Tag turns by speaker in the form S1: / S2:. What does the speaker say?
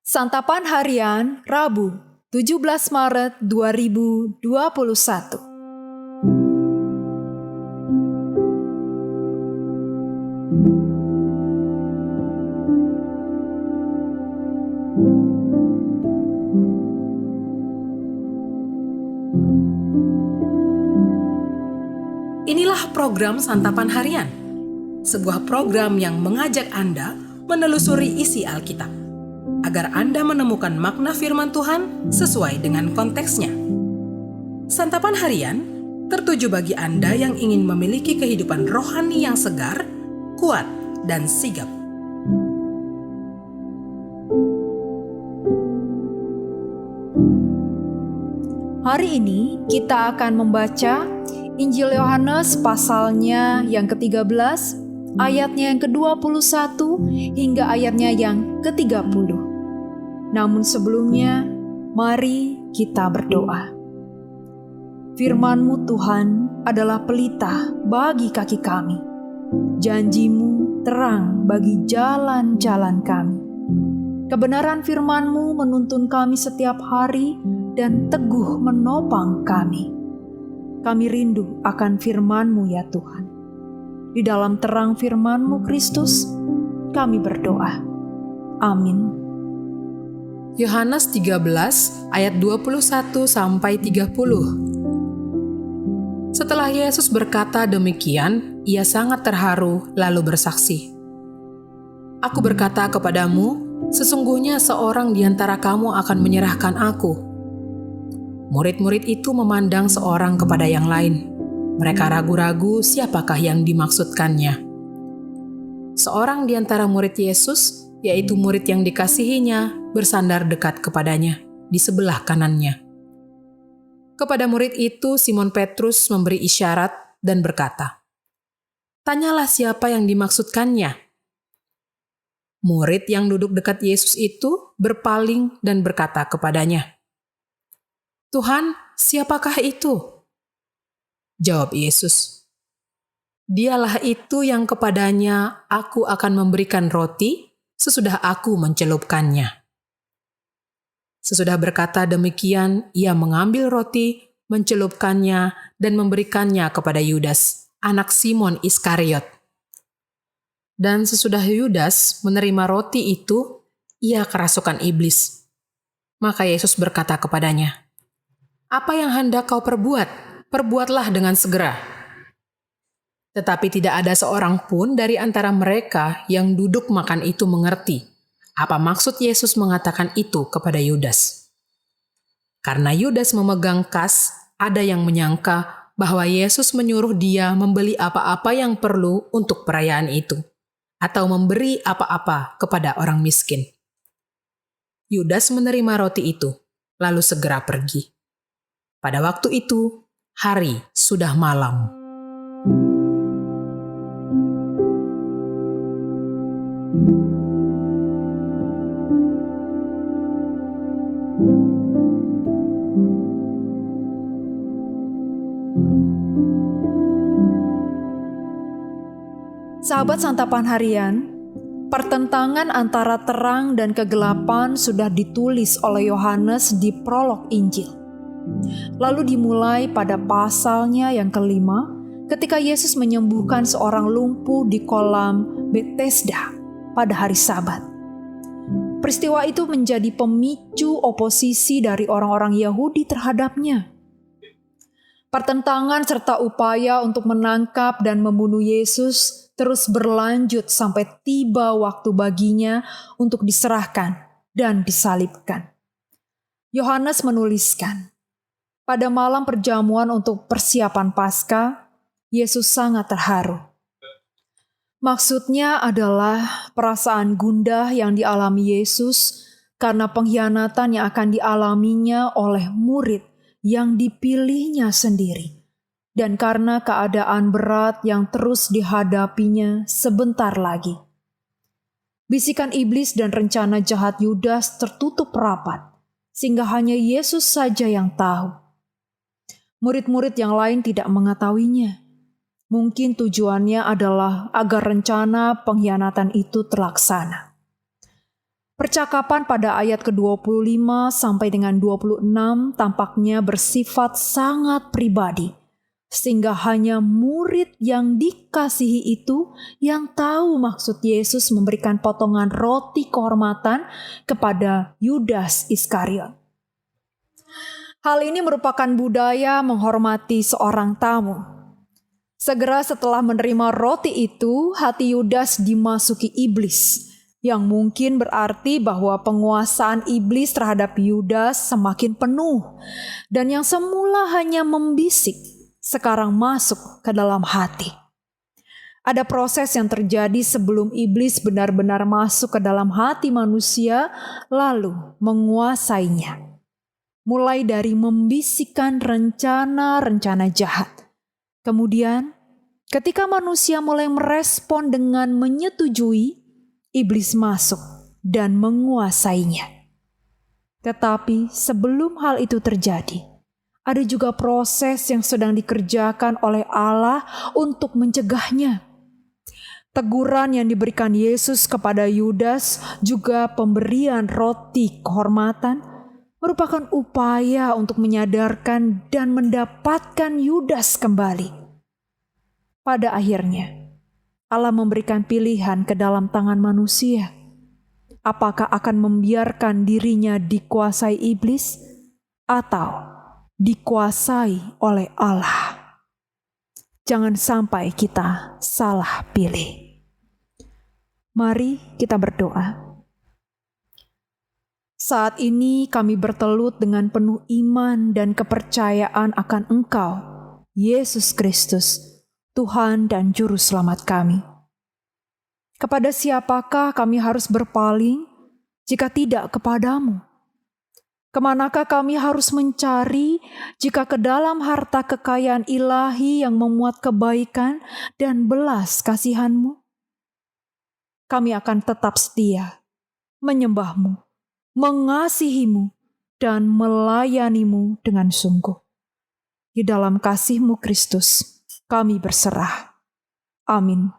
S1: Santapan Harian Rabu 17 Maret 2021.
S2: Inilah program Santapan Harian, sebuah program yang mengajak Anda menelusuri isi Alkitab, agar Anda menemukan makna firman Tuhan sesuai dengan konteksnya. Santapan Harian tertuju bagi Anda yang ingin memiliki kehidupan rohani yang segar, kuat, dan sigap.
S1: Hari ini kita akan membaca Injil Yohanes pasalnya yang ke-13, ayatnya yang ke-21 hingga ayatnya yang ke-30. Namun sebelumnya, mari kita berdoa. Firman-Mu Tuhan adalah pelita bagi kaki kami. Janji-Mu terang bagi jalan-jalan kami. Kebenaran firman-Mu menuntun kami setiap hari dan teguh menopang kami. Kami rindu akan firman-Mu ya Tuhan. Di dalam terang firman-Mu Kristus, kami berdoa. Amin.
S2: Yohanes 13 ayat 21 sampai 30. Setelah Yesus berkata demikian, ia sangat terharu lalu bersaksi, "Aku berkata kepadamu, sesungguhnya seorang di antara kamu akan menyerahkan aku." Murid-murid itu memandang seorang kepada yang lain. Mereka ragu-ragu siapakah yang dimaksudkannya. Seorang di antara murid Yesus, yaitu murid yang dikasihinya, bersandar dekat kepadanya, di sebelah kanannya. Kepada murid itu, Simon Petrus memberi isyarat dan berkata, "Tanyalah siapa yang dimaksudkannya." Murid yang duduk dekat Yesus itu berpaling dan berkata kepadanya, "Tuhan, siapakah itu?" Jawab Yesus, "Dialah itu yang kepadanya aku akan memberikan roti sesudah aku mencelupkannya." Sesudah berkata demikian, ia mengambil roti, mencelupkannya, dan memberikannya kepada Yudas, anak Simon Iskariot. Dan sesudah Yudas menerima roti itu, ia kerasukan iblis. Maka Yesus berkata kepadanya, "Apa yang hendak kau perbuat? Perbuatlah dengan segera." Tetapi tidak ada seorang pun dari antara mereka yang duduk makan itu mengerti apa maksud Yesus mengatakan itu kepada Yudas. Karena Yudas memegang kas, ada yang menyangka bahwa Yesus menyuruh dia membeli apa-apa yang perlu untuk perayaan itu, atau memberi apa-apa kepada orang miskin. Yudas menerima roti itu, lalu segera pergi. Pada waktu itu, hari sudah malam.
S1: Sahabat Santapan Harian, pertentangan antara terang dan kegelapan sudah ditulis oleh Yohanes di prolog Injil. Lalu dimulai pada pasalnya yang ke-5 ketika Yesus menyembuhkan seorang lumpuh di kolam Bethesda pada hari Sabat. Peristiwa itu menjadi pemicu oposisi dari orang-orang Yahudi terhadapnya. Pertentangan serta upaya untuk menangkap dan membunuh Yesus terus berlanjut sampai tiba waktu baginya untuk diserahkan dan disalibkan. Yohanes menuliskan, pada malam perjamuan untuk persiapan Paskah, Yesus sangat terharu. Maksudnya adalah perasaan gundah yang dialami Yesus karena pengkhianatan yang akan dialaminya oleh murid yang dipilihnya sendiri, dan karena keadaan berat yang terus dihadapinya sebentar lagi. Bisikan iblis dan rencana jahat Yudas tertutup rapat, sehingga hanya Yesus saja yang tahu. Murid-murid yang lain tidak mengetahuinya. Mungkin tujuannya adalah agar rencana pengkhianatan itu terlaksana. Percakapan pada ayat ke-25 sampai dengan 26 tampaknya bersifat sangat pribadi, sehingga hanya murid yang dikasihi itu yang tahu maksud Yesus memberikan potongan roti kehormatan kepada Yudas Iskariot. Hal ini merupakan budaya menghormati seorang tamu. Segera setelah menerima roti itu, hati Yudas dimasuki iblis, yang mungkin berarti bahwa penguasaan iblis terhadap Yudas semakin penuh, dan yang semula hanya membisik, sekarang masuk ke dalam hati. Ada proses yang terjadi sebelum iblis benar-benar masuk ke dalam hati manusia, lalu menguasainya. Mulai dari membisikkan rencana-rencana jahat. Kemudian, ketika manusia mulai merespon dengan menyetujui, iblis masuk dan menguasainya. Tetapi sebelum hal itu terjadi, ada juga proses yang sedang dikerjakan oleh Allah untuk mencegahnya. Teguran yang diberikan Yesus kepada Yudas, juga pemberian roti kehormatan, merupakan upaya untuk menyadarkan dan mendapatkan Yudas kembali. Pada akhirnya, Allah memberikan pilihan ke dalam tangan manusia. Apakah akan membiarkan dirinya dikuasai iblis atau dikuasai oleh Allah? Jangan sampai kita salah pilih. Mari kita berdoa. Saat ini kami bertelut dengan penuh iman dan kepercayaan akan Engkau, Yesus Kristus, Tuhan dan Juru Selamat kami. Kepada siapakah kami harus berpaling jika tidak kepadamu? Kemanakah kami harus mencari jika ke dalam harta kekayaan ilahi yang memuat kebaikan dan belas kasihan-Mu? Kami akan tetap setia, menyembah-Mu, mengasihi-Mu, dan melayani-Mu dengan sungguh. Di dalam kasih-Mu Kristus, kami berserah. Amin.